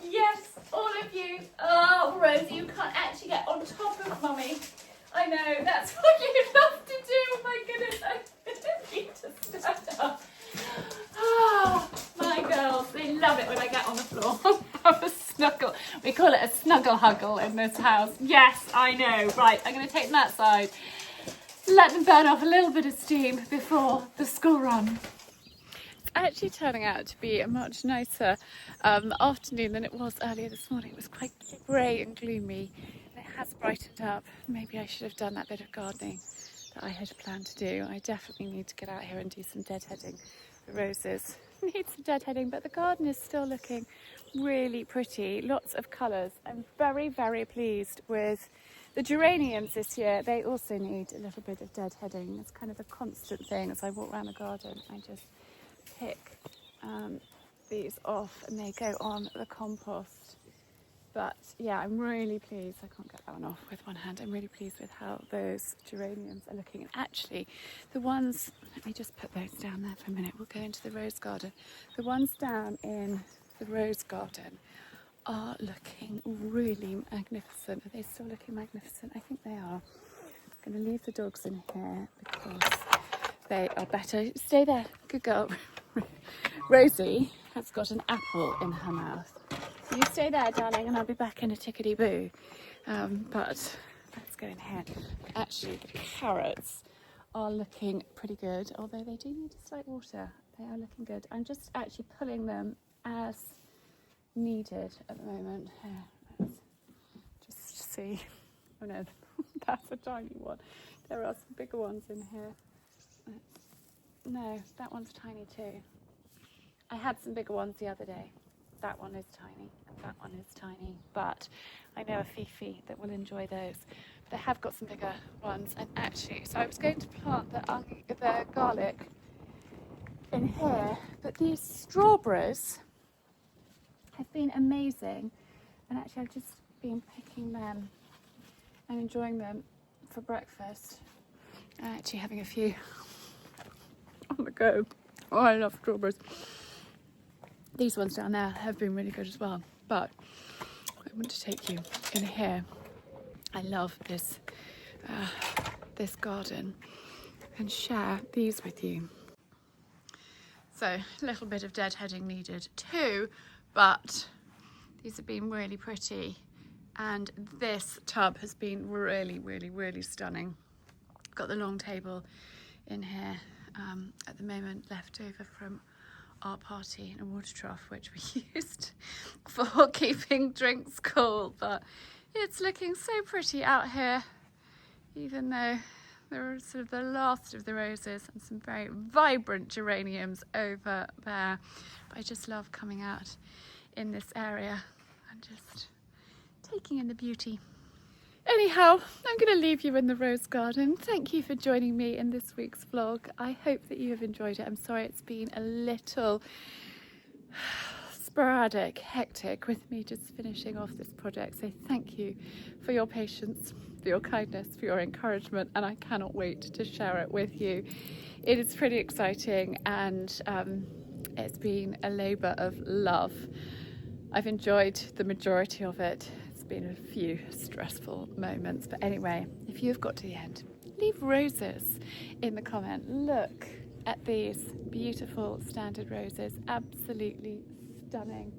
Yes, all of you. Oh, Rosie, you can't actually get on top of mummy. I know, that's what you love to do. Oh my goodness, I need to stand up. Oh, my girls, they love it when I get on the floor. Have a snuggle. We call it a snuggle huggle in this house. Yes, I know. Right, I'm going to take them outside, let them burn off a little bit of steam before the school run. It's actually turning out to be a much nicer afternoon than it was earlier this morning. It was quite grey and gloomy. It has brightened up. Maybe I should have done that bit of gardening that I had planned to do. I definitely need to get out here and do some deadheading. The roses need some deadheading, but the garden is still looking really pretty. Lots of colours. I'm very, very pleased with the geraniums this year. They also need a little bit of deadheading. It's kind of a constant thing as I walk around the garden. I just pick these off and they go on the compost. But yeah, I'm really pleased. I can't get that one off with one hand. I'm really pleased with how those geraniums are looking. And actually, the ones, let me just put those down there for a minute. We'll go into the rose garden. The ones down in the rose garden are looking really magnificent. Are they still looking magnificent? I think they are. I'm going to leave the dogs in here because they are better. Stay there. Good girl. Rosie has got an apple in her mouth. You stay there, darling, and I'll be back in a tickety-boo. But let's go in here. Actually, the carrots are looking pretty good, although they do need a slight water. They are looking good. I'm just actually pulling them as needed at the moment. Here, let's just see. Oh no, that's a tiny one. There are some bigger ones in here. No, that one's tiny too. I had some bigger ones the other day. That one is tiny, and that one is tiny, but I know a Fifi that will enjoy those. But they have got some bigger ones, and actually, so I was going to plant the garlic in here, but these strawberries have been amazing, and actually I've just been picking them and enjoying them for breakfast, and actually having a few on the go. Oh, I love strawberries. These ones down there have been really good as well, but I want to take you in here. I love this this garden and share these with you. So a little bit of deadheading needed too, but these have been really pretty, and this tub has been really, really, really stunning. Got the long table in here at the moment, left over from our party, in a water trough which we used for keeping drinks cool, but it's looking so pretty out here, even though there are sort of the last of the roses and some very vibrant geraniums over there. But I just love coming out in this area. and just taking in the beauty. Anyhow, I'm going to leave you in the rose garden. Thank you for joining me in this week's vlog. I hope that you have enjoyed it. I'm sorry it's been a little sporadic, hectic with me just finishing off this project. So thank you for your patience, for your kindness, for your encouragement, and I cannot wait to share it with you. It is pretty exciting, and it's been a labour of love. I've enjoyed the majority of it. It's been a few stressful moments, but anyway, if you've got to the end, leave roses in the comment. Look at these beautiful standard roses, absolutely stunning.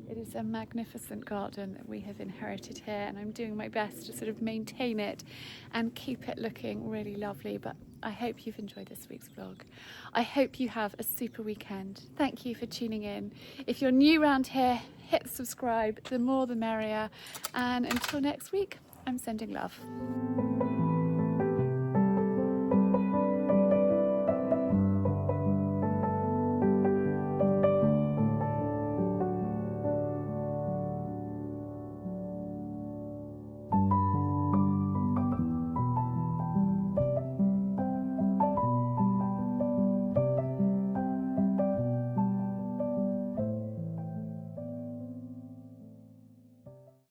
It is a magnificent garden that we have inherited here, and I'm doing my best to sort of maintain it and keep it looking really lovely. But I hope you've enjoyed this week's vlog. I hope you have a super weekend. Thank you for tuning in. If you're new around here, hit subscribe. The more the merrier. And until next week, I'm sending love.